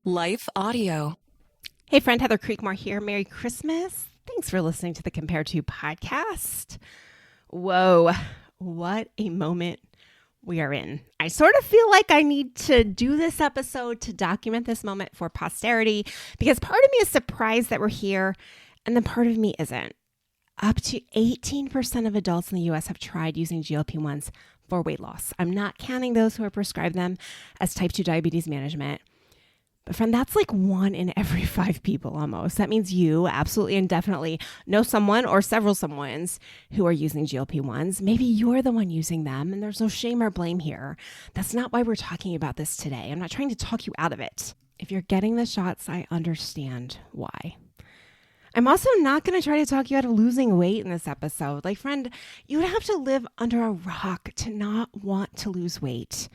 Life Audio. Hey friend, Heather Creekmore here. Merry Christmas. Thanks for listening to the Compare To podcast. Whoa, what a moment we are in. I sort of feel like I need to do this episode to document this moment for posterity because part of me is surprised that we're here and then part of me isn't. Up to 18% of adults in the US have tried using GLP-1s for weight loss. I'm not counting those who are prescribed them as type 2 diabetes management. But friend, that's like 1 in every 5 people almost. That means you absolutely and definitely know someone or several someones who are using GLP-1s. Maybe you're the one using them and there's no shame or blame here. That's not why we're talking about this today. I'm not trying to talk you out of it. If you're getting the shots, I understand why. I'm also not going to try to talk you out of losing weight in this episode. Like, friend, you would have to live under a rock to not want to lose weight.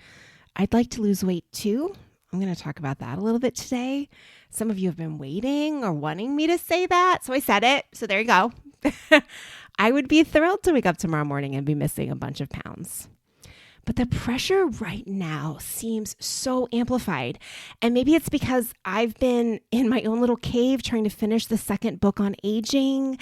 I'd like to lose weight too. I'm going to talk about that a little bit today. Some of you have been waiting or wanting me to say that, so I said it. So there you go. I would be thrilled to wake up tomorrow morning and be missing a bunch of pounds. But the pressure right now seems so amplified. And maybe it's because I've been in my own little cave trying to finish the second book on aging.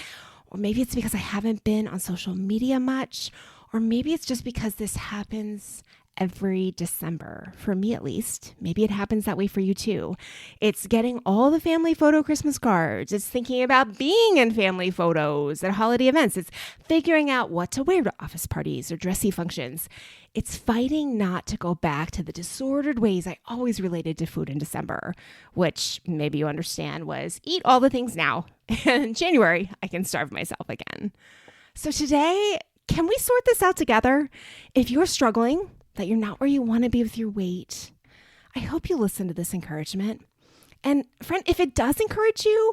Or maybe it's because I haven't been on social media much. Or maybe it's just because this happens every December, for me at least. Maybe it happens that way for you too. It's getting all the family photo Christmas cards. It's thinking about being in family photos at holiday events. It's figuring out what to wear to office parties or dressy functions. It's fighting not to go back to the disordered ways I always related to food in December, which maybe you understand was eat all the things now. And in January, I can starve myself again. So today, can we sort this out together? If you're struggling, that you're not where you want to be with your weight, I hope you listen to this encouragement. And friend, if it does encourage you,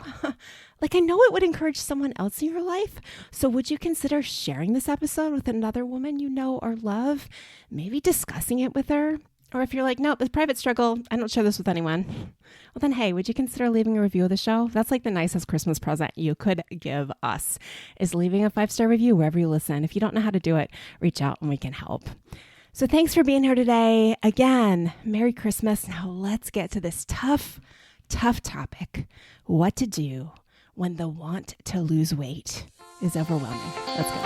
like I know it would encourage someone else in your life. So would you consider sharing this episode with another woman you know or love? Maybe discussing it with her. Or if you're like, no, it's a private struggle, I don't share this with anyone. Well then, hey, would you consider leaving a review of the show? That's like the nicest Christmas present you could give us, is leaving a 5-star review wherever you listen. If you don't know how to do it, reach out and we can help. So thanks for being here today. Again, Merry Christmas. Now let's get to this tough topic. What to do when the want to lose weight is overwhelming. Let's go.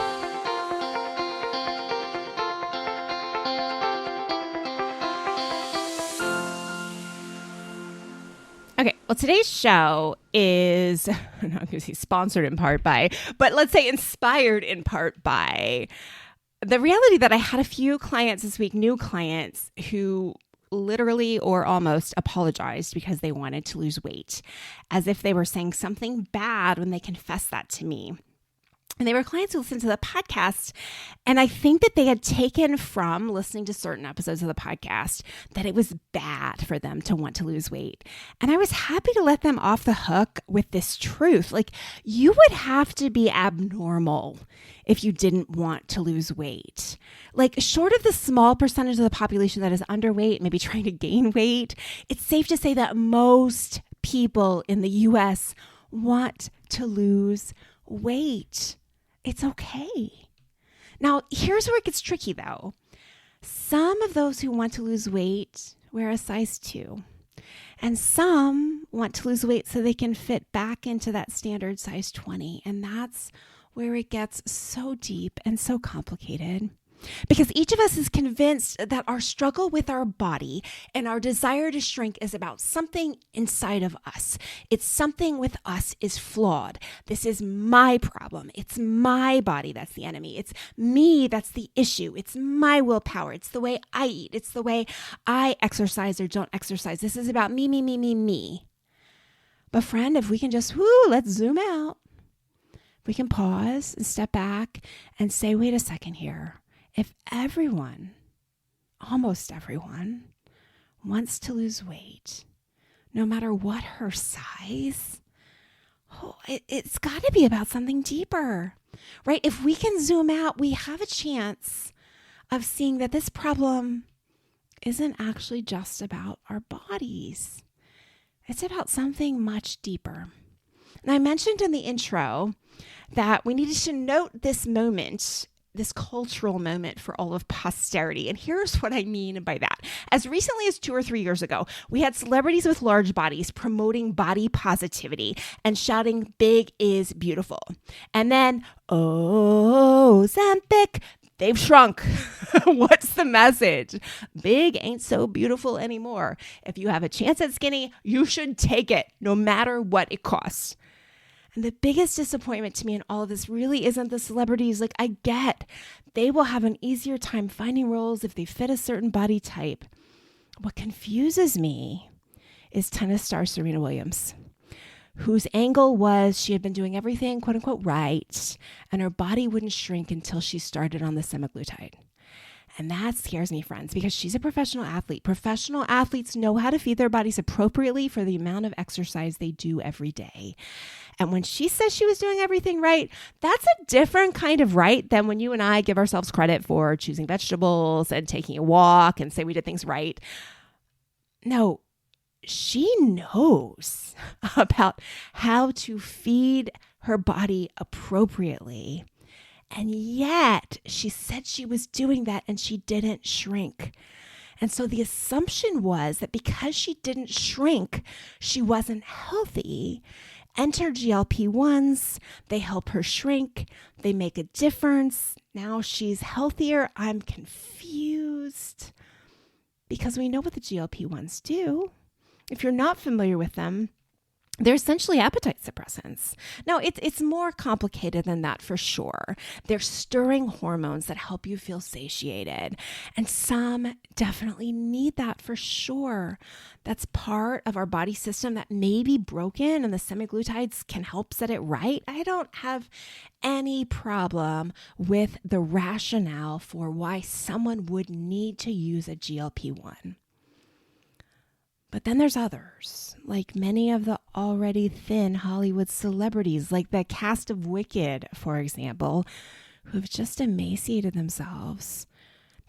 Okay, well, today's show is, I'm not going to say sponsored in part by, but let's say inspired in part by the reality that I had a few clients this week, new clients, who literally or almost apologized because they wanted to lose weight, as if they were saying something bad when they confessed that to me. And they were clients who listened to the podcast. And I think that they had taken from listening to certain episodes of the podcast that it was bad for them to want to lose weight. And I was happy to let them off the hook with this truth. Like, you would have to be abnormal if you didn't want to lose weight. Like, short of the small percentage of the population that is underweight, maybe trying to gain weight, it's safe to say that most people in the US want to lose weight. It's okay. Now, here's where it gets tricky, though. Some of those who want to lose weight wear a size 2. And some want to lose weight so they can fit back into that standard size 20. And that's where it gets so deep and so complicated. Because each of us is convinced that our struggle with our body and our desire to shrink is about something inside of us. It's something with us is flawed. This is my problem. It's my body that's the enemy. It's me that's the issue. It's my willpower. It's the way I eat. It's the way I exercise or don't exercise. This is about me. But friend, if we can just, let's zoom out. We can pause and step back and say, wait a second here. If everyone, almost everyone, wants to lose weight, no matter what her size, it's got to be about something deeper, right? If we can zoom out, we have a chance of seeing that this problem isn't actually just about our bodies. It's about something much deeper. And I mentioned in the intro that we needed to note this moment this cultural moment for all of posterity. And here's what I mean by that. As recently as 2 or 3 years ago, we had celebrities with large bodies promoting body positivity and shouting, "Big is beautiful." And then, "Oh, Ozempic, they've shrunk." What's the message? Big ain't so beautiful anymore. If you have a chance at skinny, you should take it, no matter what it costs. And the biggest disappointment to me in all of this really isn't the celebrities. Like, I get they will have an easier time finding roles if they fit a certain body type. What confuses me is tennis star Serena Williams, whose angle was she had been doing everything, quote unquote, right, and her body wouldn't shrink until she started on the semaglutide. And that scares me, friends, because she's a professional athlete. Professional athletes know how to feed their bodies appropriately for the amount of exercise they do every day. And when she says she was doing everything right, that's a different kind of right than when you and I give ourselves credit for choosing vegetables and taking a walk and say we did things right. No, she knows about how to feed her body appropriately. And yet she said she was doing that and she didn't shrink. And so the assumption was that because she didn't shrink, she wasn't healthy. Enter GLP-1s. They help her shrink. They make a difference. Now she's healthier. I'm confused because we know what the GLP-1s do. If you're not familiar with them, they're essentially appetite suppressants. Now, it's more complicated than that for sure. They're stirring hormones that help you feel satiated. And some definitely need that for sure. That's part of our body system that may be broken, and the semaglutides can help set it right. I don't have any problem with the rationale for why someone would need to use a GLP-1. But then there's others, like many of the already thin Hollywood celebrities, like the cast of Wicked, for example, who have just emaciated themselves.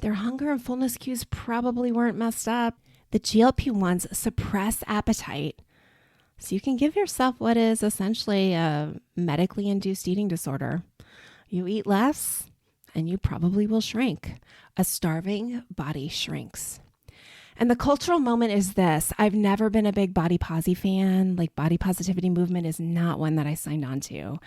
Their hunger and fullness cues probably weren't messed up. The GLP-1s suppress appetite, so you can give yourself what is essentially a medically induced eating disorder. You eat less, and you probably will shrink. A starving body shrinks. And the cultural moment is this. I've never been a big body posi fan. Like, body positivity movement is not one that I signed on to.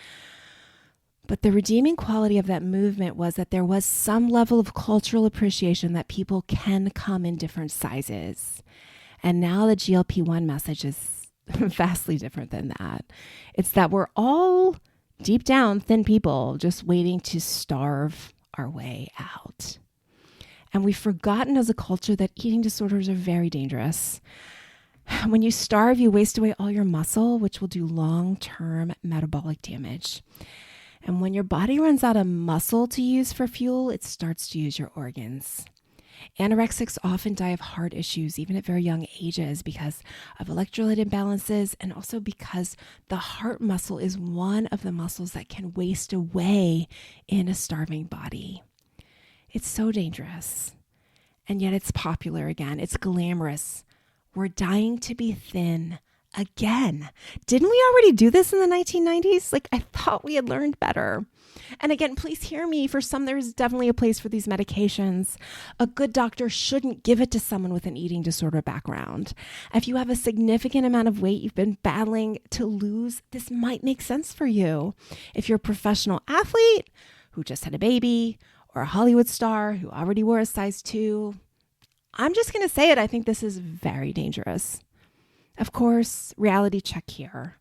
But the redeeming quality of that movement was that there was some level of cultural appreciation that people can come in different sizes. And now the GLP-1 message is vastly different than that. It's that we're all deep down thin people just waiting to starve our way out. And we've forgotten as a culture that eating disorders are very dangerous. When you starve, you waste away all your muscle, which will do long-term metabolic damage. And when your body runs out of muscle to use for fuel, it starts to use your organs. Anorexics often die of heart issues, even at very young ages, because of electrolyte imbalances, and also because the heart muscle is one of the muscles that can waste away in a starving body. It's so dangerous, and yet it's popular again. It's glamorous. We're dying to be thin again. Didn't we already do this in the 1990s? Like, I thought we had learned better. And again, please hear me. For some, there's definitely a place for these medications. A good doctor shouldn't give it to someone with an eating disorder background. If you have a significant amount of weight you've been battling to lose, this might make sense for you. If you're a professional athlete who just had a baby, or a Hollywood star who already wore a size 2, I'm just going to say it. I think this is very dangerous. Of course, reality check here.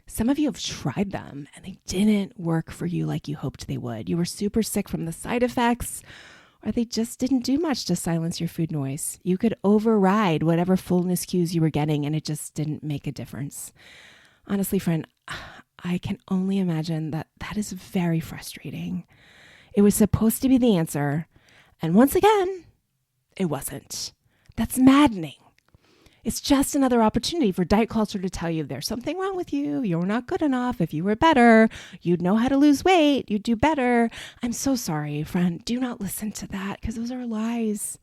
Some of you have tried them and they didn't work for you like you hoped they would. You were super sick from the side effects, or they just didn't do much to silence your food noise. You could override whatever fullness cues you were getting and it just didn't make a difference. Honestly, friend, I can only imagine that is very frustrating. It was supposed to be the answer, and once again, it wasn't. That's maddening. It's just another opportunity for diet culture to tell you there's something wrong with you. You're not good enough. If you were better, you'd know how to lose weight. You'd do better. I'm so sorry, friend. Do not listen to that because those are lies.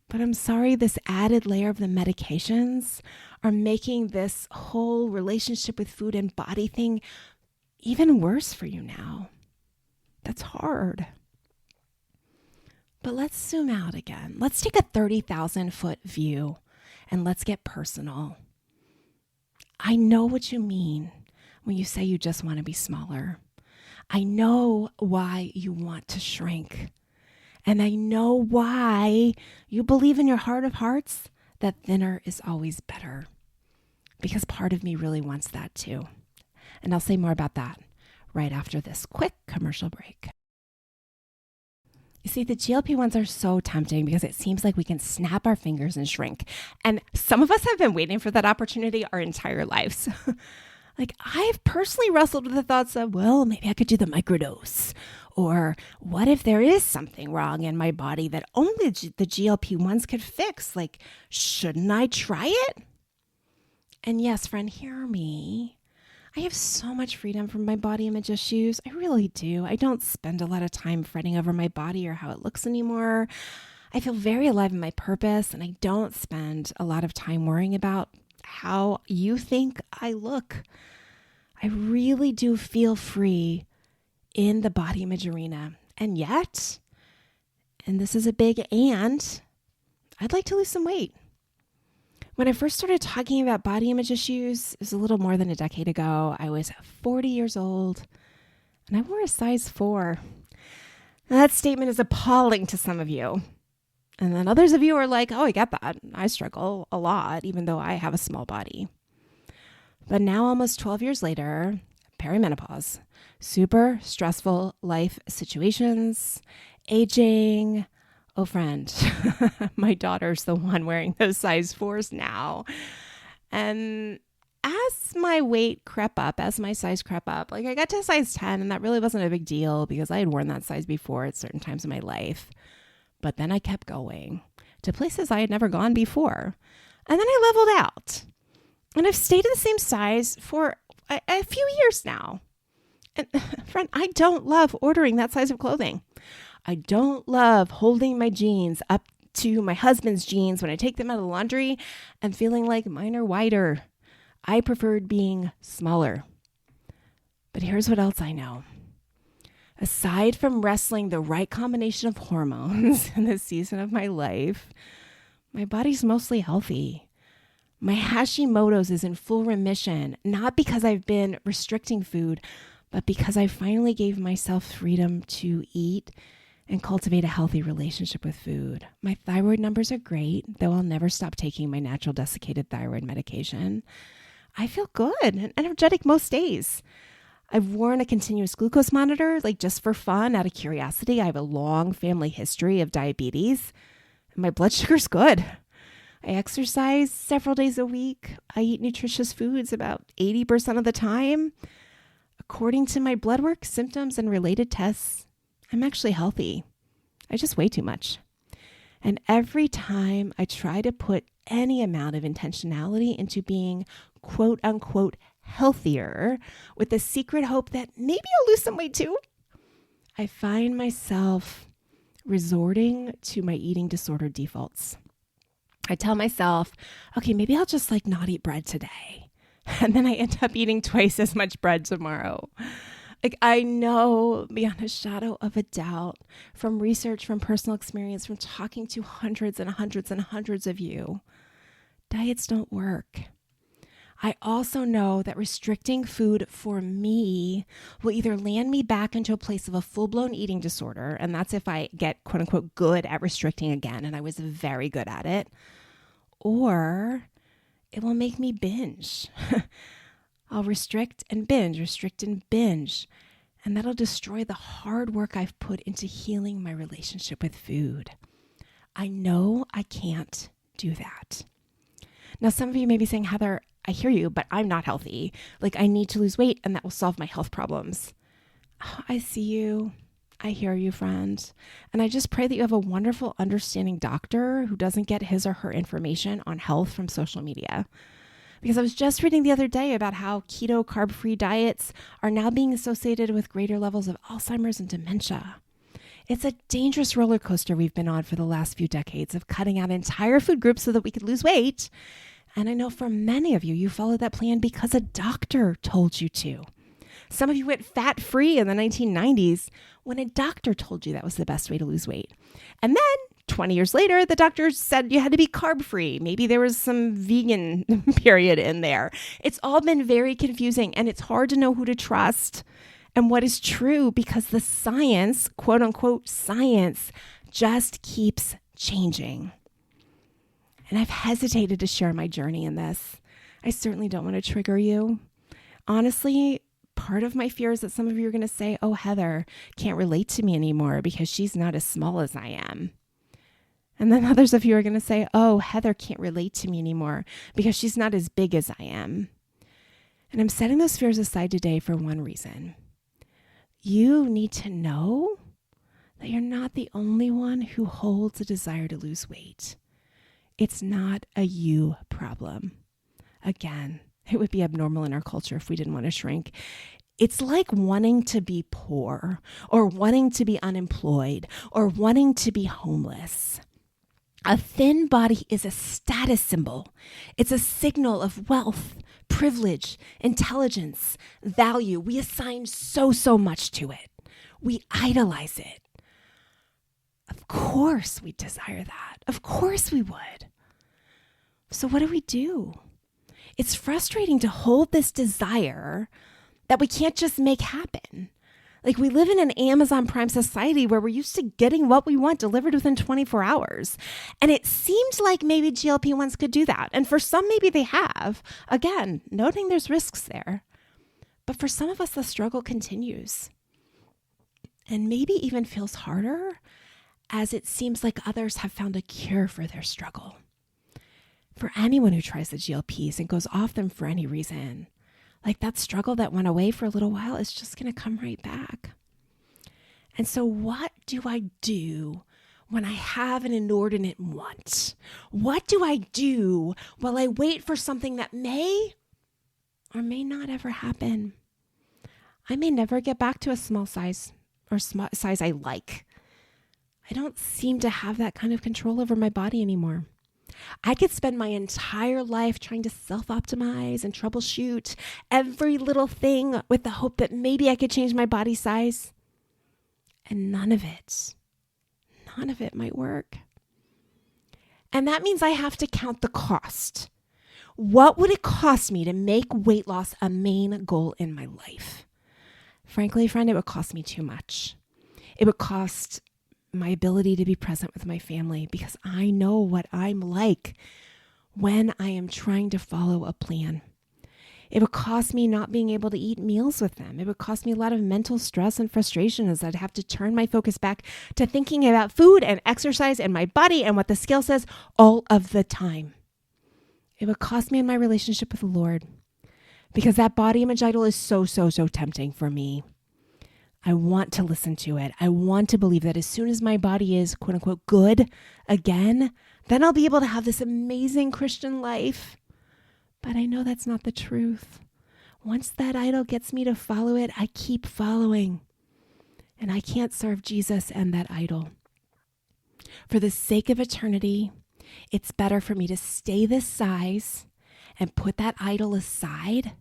But I'm sorry, this added layer of the medications are making this whole relationship with food and body thing even worse for you now. That's hard. But let's zoom out again. Let's take a 30,000-foot view and let's get personal. I know what you mean when you say you just want to be smaller. I know why you want to shrink. And I know why you believe in your heart of hearts that thinner is always better. Because part of me really wants that too. And I'll say more about that right after this quick commercial break. You see, the GLP-1s are so tempting because it seems like we can snap our fingers and shrink. And some of us have been waiting for that opportunity our entire lives. Like, I've personally wrestled with the thoughts of, well, maybe I could do the microdose. Or what if there is something wrong in my body that only the GLP-1s could fix? Like, shouldn't I try it? And yes, friend, hear me. I have so much freedom from my body image issues. I really do. I don't spend a lot of time fretting over my body or how it looks anymore. I feel very alive in my purpose, and I don't spend a lot of time worrying about how you think I look. I really do feel free in the body image arena. And yet, and this is a big and, I'd like to lose some weight. When I first started talking about body image issues, it was a little more than a decade ago. I was 40 years old and I wore a size 4. Now, that statement is appalling to some of you. And then others of you are like, oh, I get that. I struggle a lot, even though I have a small body. But now, almost 12 years later, perimenopause, super stressful life situations, aging. Oh, friend, my daughter's the one wearing those size 4s now. And as my weight crept up, as my size crept up, like I got to size 10, and that really wasn't a big deal because I had worn that size before at certain times in my life. But then I kept going to places I had never gone before. And then I leveled out. And I've stayed in the same size for a few years now. And friend, I don't love ordering that size of clothing. I don't love holding my jeans up to my husband's jeans when I take them out of the laundry and feeling like mine are wider. I preferred being smaller. But here's what else I know. Aside from wrestling the right combination of hormones in this season of my life, my body's mostly healthy. My Hashimoto's is in full remission, not because I've been restricting food, but because I finally gave myself freedom to eat and cultivate a healthy relationship with food. My thyroid numbers are great, though I'll never stop taking my natural desiccated thyroid medication. I feel good and energetic most days. I've worn a continuous glucose monitor, like just for fun, out of curiosity. I have a long family history of diabetes, and my blood sugar's good. I exercise several days a week. I eat nutritious foods about 80% of the time. According to my blood work, symptoms, and related tests, I'm actually healthy. I just weigh too much. And every time I try to put any amount of intentionality into being quote unquote healthier with the secret hope that maybe I'll lose some weight too, I find myself resorting to my eating disorder defaults. I tell myself, okay, maybe I'll just not eat bread today. And then I end up eating twice as much bread tomorrow. I know beyond a shadow of a doubt from research, from personal experience, from talking to hundreds and hundreds and hundreds of you, diets don't work. I also know that restricting food for me will either land me back into a place of a full-blown eating disorder, and that's if I get quote unquote good at restricting again, and I was very good at it, or it will make me binge. I'll restrict and binge, and that'll destroy the hard work I've put into healing my relationship with food. I know I can't do that. Now, some of you may be saying, Heather, I hear you, but I'm not healthy. I need to lose weight, and that will solve my health problems. Oh, I see you. I hear you, friend. And I just pray that you have a wonderful, understanding doctor who doesn't get his or her information on health from social media. Because I was just reading the other day about how keto carb-free diets are now being associated with greater levels of Alzheimer's and dementia. It's a dangerous roller coaster we've been on for the last few decades of cutting out entire food groups so that we could lose weight. And I know for many of you, you followed that plan because a doctor told you to. Some of you went fat-free in the 1990s when a doctor told you that was the best way to lose weight. And then 20 years later, the doctor said you had to be carb-free. Maybe there was some vegan period in there. It's all been very confusing, and it's hard to know who to trust and what is true because the science, quote unquote science, just keeps changing. And I've hesitated to share my journey in this. I certainly don't want to trigger you. Honestly, part of my fear is that some of you are going to say, oh, Heather can't relate to me anymore because she's not as small as I am. And then others of you are going to say, oh, Heather can't relate to me anymore because she's not as big as I am. And I'm setting those fears aside today for one reason. You need to know that you're not the only one who holds a desire to lose weight. It's not a you problem. Again, it would be abnormal in our culture if we didn't want to shrink. It's like wanting to be poor or wanting to be unemployed or wanting to be homeless. A thin body is a status symbol. It's a signal of wealth, privilege, intelligence, value. We assign so much to it. We idolize it. Of course we desire that. Of course we would. So what do? It's frustrating to hold this desire that we can't just make happen. Like we live in an Amazon Prime society where we're used to getting what we want delivered within 24 hours. And it seemed like maybe GLP-1s could do that. And for some, maybe they have. Again, noting there's risks there. But for some of us, the struggle continues. And maybe even feels harder as it seems like others have found a cure for their struggle. For anyone who tries the GLPs and goes off them for any reason, like that struggle that went away for a little while is just going to come right back. And so what do I do when I have an inordinate want? What do I do while I wait for something that may or may not ever happen? I may never get back to a small size or size I like. I don't seem to have that kind of control over my body anymore. I could spend my entire life trying to self-optimize and troubleshoot every little thing with the hope that maybe I could change my body size. And none of it might work. And that means I have to count the cost. What would it cost me to make weight loss a main goal in my life? Frankly, friend, it would cost me too much. It would cost my ability to be present with my family because I know what I'm like when I am trying to follow a plan. It would cost me not being able to eat meals with them. It would cost me a lot of mental stress and frustration as I'd have to turn my focus back to thinking about food and exercise and my body and what the scale says all of the time. It would cost me in my relationship with the Lord because that body image idol is so tempting for me. I want to listen to it. I want to believe that as soon as my body is, quote unquote, good again, then I'll be able to have this amazing Christian life. But I know that's not the truth. Once that idol gets me to follow it, I keep following. And I can't serve Jesus and that idol. For the sake of eternity, it's better for me to stay this size and put that idol aside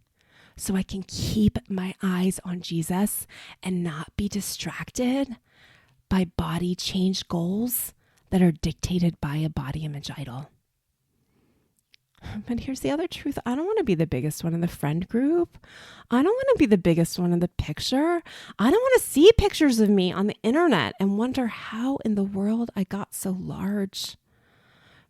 so I can keep my eyes on Jesus and not be distracted by body change goals that are dictated by a body image idol. But here's the other truth. I don't want to be the biggest one in the friend group. I don't want to be the biggest one in the picture. I don't want to see pictures of me on the internet and wonder how in the world I got so large.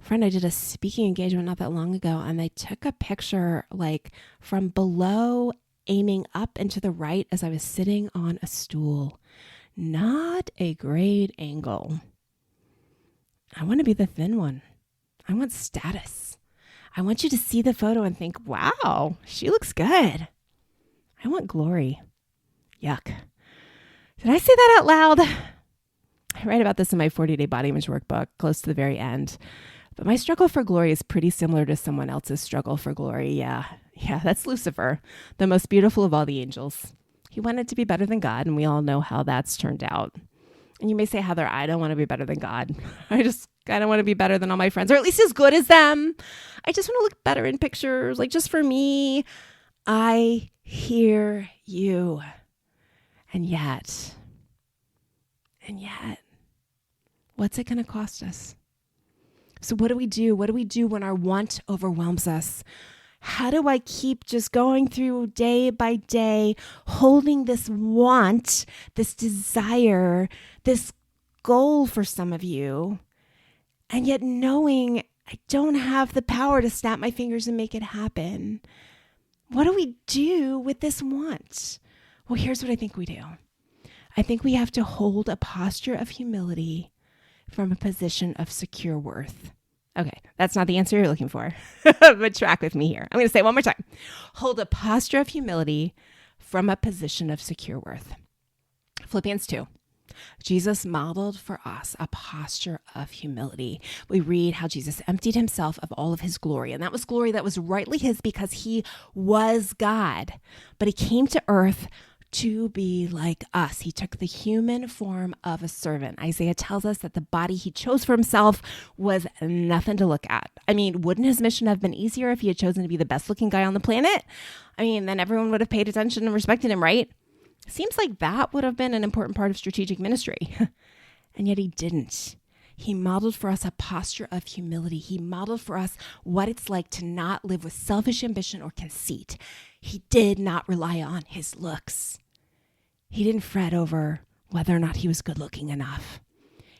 Friend, I did a speaking engagement not that long ago, and they took a picture like from below, aiming up and to the right as I was sitting on a stool. Not a great angle. I want to be the thin one. I want status. I want you to see the photo and think, wow, she looks good. I want glory. Yuck. Did I say that out loud? I write about this in my 40-day body image workbook, close to the very end. But my struggle for glory is pretty similar to someone else's struggle for glory. Yeah, that's Lucifer, the most beautiful of all the angels. He wanted to be better than God, and we all know how that's turned out. And you may say, Heather, I don't want to be better than God. I don't want to be better than all my friends, or at least as good as them. I just want to look better in pictures, like just for me. I hear you. And yet, what's it going to cost us? So what do we do? What do we do when our want overwhelms us? How do I keep just going through day by day, holding this want, this desire, this goal for some of you, and yet knowing I don't have the power to snap my fingers and make it happen? What do we do with this want? Well, here's what I think we do. I think we have to hold a posture of humility from a position of secure worth. Okay, that's not the answer you're looking for, but track with me here. I'm going to say it one more time. Hold a posture of humility from a position of secure worth. Philippians 2. Jesus modeled for us a posture of humility. We read how Jesus emptied himself of all of his glory, and that was glory that was rightly his because he was God, but he came to earth to be like us. He took the human form of a servant. Isaiah tells us that the body he chose for himself was nothing to look at. I mean, wouldn't his mission have been easier if he had chosen to be the best looking guy on the planet? I mean, then everyone would have paid attention and respected him, right? Seems like that would have been an important part of strategic ministry. And yet he didn't. He modeled for us a posture of humility. He modeled for us what it's like to not live with selfish ambition or conceit. He did not rely on his looks. He didn't fret over whether or not he was good looking enough.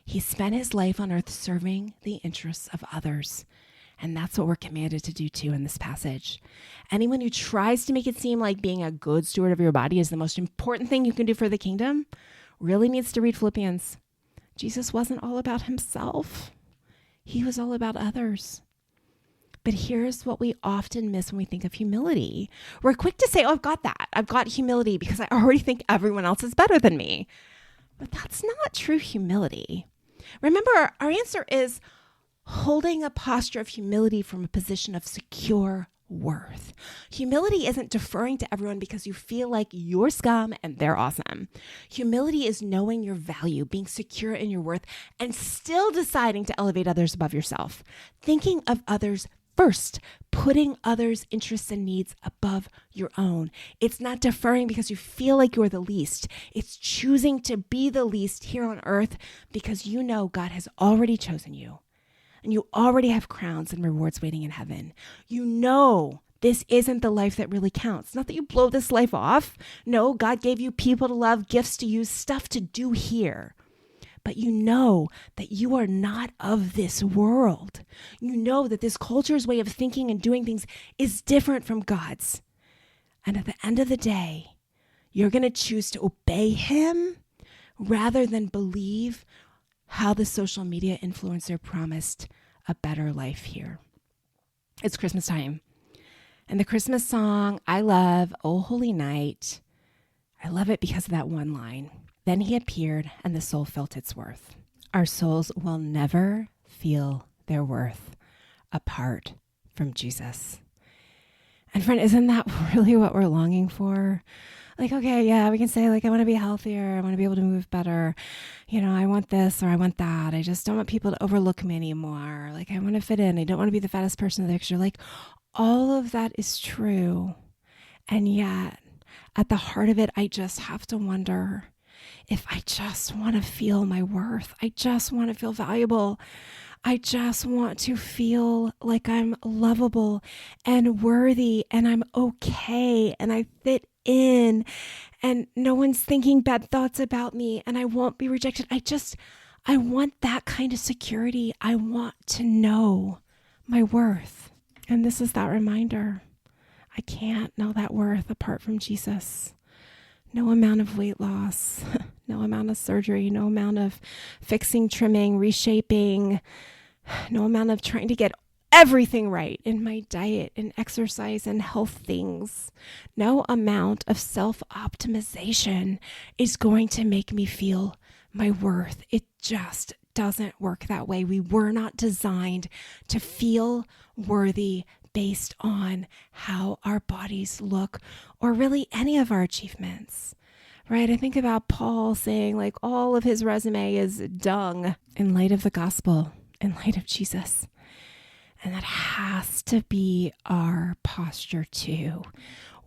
He spent his life on earth serving the interests of others. And that's what we're commanded to do too in this passage. Anyone who tries to make it seem like being a good steward of your body is the most important thing you can do for the kingdom really needs to read Philippians. Jesus wasn't all about himself. He was all about others. But here's what we often miss when we think of humility. We're quick to say, oh, I've got that. I've got humility because I already think everyone else is better than me. But that's not true humility. Remember, our answer is holding a posture of humility from a position of secure worth. Humility isn't deferring to everyone because you feel like you're scum and they're awesome. Humility is knowing your value, being secure in your worth, and still deciding to elevate others above yourself. Thinking of others first, putting others' interests and needs above your own. It's not deferring because you feel like you're the least. It's choosing to be the least here on earth because you know God has already chosen you. And you already have crowns and rewards waiting in heaven. You know this isn't the life that really counts. Not that you blow this life off. No, God gave you people to love, gifts to use, stuff to do here. But you know that you are not of this world. You know that this culture's way of thinking and doing things is different from God's. And at the end of the day, you're going to choose to obey him rather than believe how the social media influencer promised a better life here. It's Christmas time. And the Christmas song I love, Oh Holy Night, I love it because of that one line. Then he appeared and the soul felt its worth. Our souls will never feel their worth apart from Jesus. And friend, isn't that really what we're longing for? Like, okay, yeah, we can say like, I want to be healthier. I want to be able to move better. You know, I want this or I want that. I just don't want people to overlook me anymore. Like, I want to fit in. I don't want to be the fattest person in the picture. Like, all of that is true. And yet, at the heart of it, I just have to wonder if I just want to feel my worth. I just want to feel valuable. I just want to feel like I'm lovable and worthy and I'm okay and I fit in and no one's thinking bad thoughts about me and I won't be rejected. I want that kind of security. I want to know my worth. And this is that reminder. I can't know that worth apart from Jesus. No amount of weight loss, no amount of surgery, no amount of fixing, trimming, reshaping, no amount of trying to get everything right in my diet and exercise and health things. No amount of self-optimization is going to make me feel my worth. It just doesn't work that way. We were not designed to feel worthy based on how our bodies look or really any of our achievements, right? I think about Paul saying like all of his resume is dung in light of the gospel, in light of Jesus. And that has to be our posture too.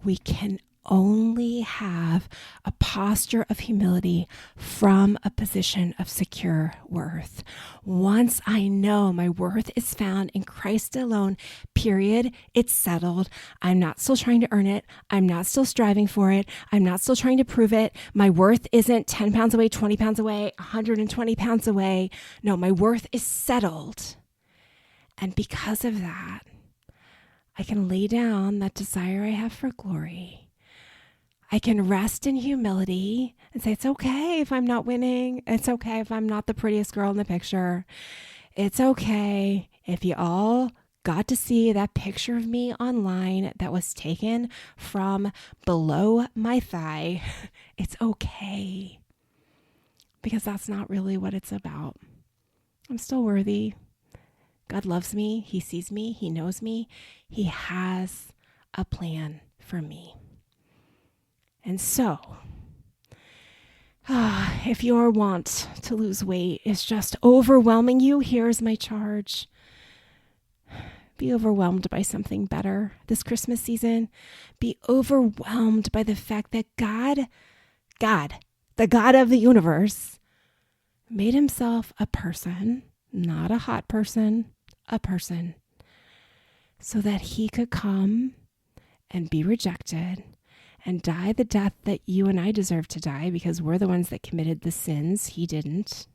we can only have a posture of humility from a position of secure worth. Once I know my worth is found in Christ alone, period, it's settled. I'm not still trying to earn it. I'm not still striving for it. I'm not still trying to prove it. My worth isn't 10 pounds away, 20 pounds away, 120 pounds away. No, my worth is settled. And because of that, I can lay down that desire I have for glory. I can rest in humility and say, it's okay if I'm not winning. It's okay if I'm not the prettiest girl in the picture. It's okay if you all got to see that picture of me online that was taken from below my thigh. It's okay. Because that's not really what it's about. I'm still worthy. God loves me. He sees me. He knows me. He has a plan for me. And so, if your want to lose weight is just overwhelming you, here's my charge. Be overwhelmed by something better this Christmas season. Be overwhelmed by the fact that God, the God of the universe, made himself a person, not a hot person, a person, so that he could come and be rejected and die the death that you and I deserve to die because we're the ones that committed the sins. He didn't.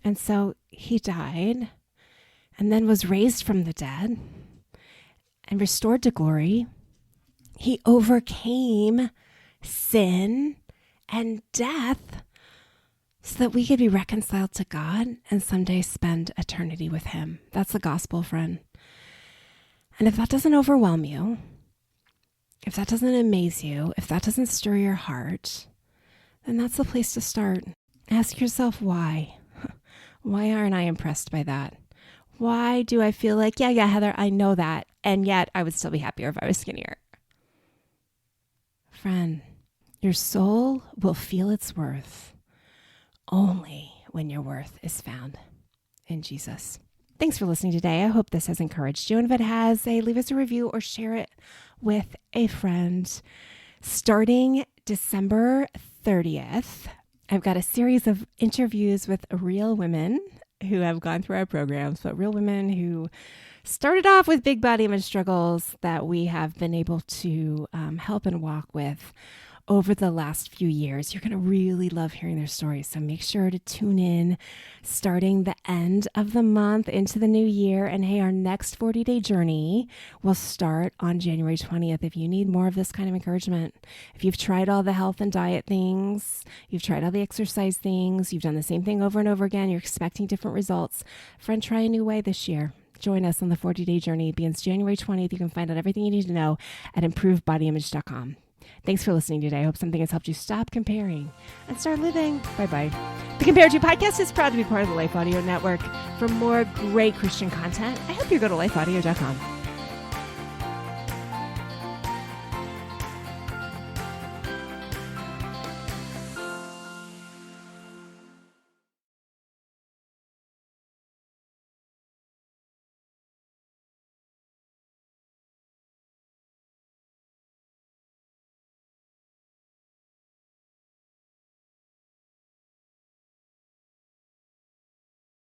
And so he died and then was raised from the dead and restored to glory. He overcame sin and death so that we could be reconciled to God and someday spend eternity with him. That's the gospel, friend. And if that doesn't overwhelm you, if that doesn't amaze you, if that doesn't stir your heart, then that's the place to start. Ask yourself why. Why aren't I impressed by that? Why do I feel like, yeah, Heather, I know that, and yet I would still be happier if I was skinnier? Friend, your soul will feel its worth only when your worth is found in Jesus. Thanks for listening today. I hope this has encouraged you. And if it has, leave us a review or share it with a friend. Starting December 30th, I've got a series of interviews with real women who have gone through our programs, but real women who started off with big body image struggles that we have been able to help and walk with over the last few years. You're going to really love hearing their stories. So make sure to tune in starting the end of the month into the new year. And hey, our next 40-day journey will start on January 20th. If you need more of this kind of encouragement, if you've tried all the health and diet things, you've tried all the exercise things, you've done the same thing over and over again, you're expecting different results, friend, try a new way this year. Join us on the 40-day journey. It begins January 20th. You can find out everything you need to know at improvedbodyimage.com. Thanks for listening today. I hope something has helped you stop comparing and start living. Bye-bye. The Compared To podcast is proud to be part of the Life Audio Network. For more great Christian content, I hope you go to lifeaudio.com.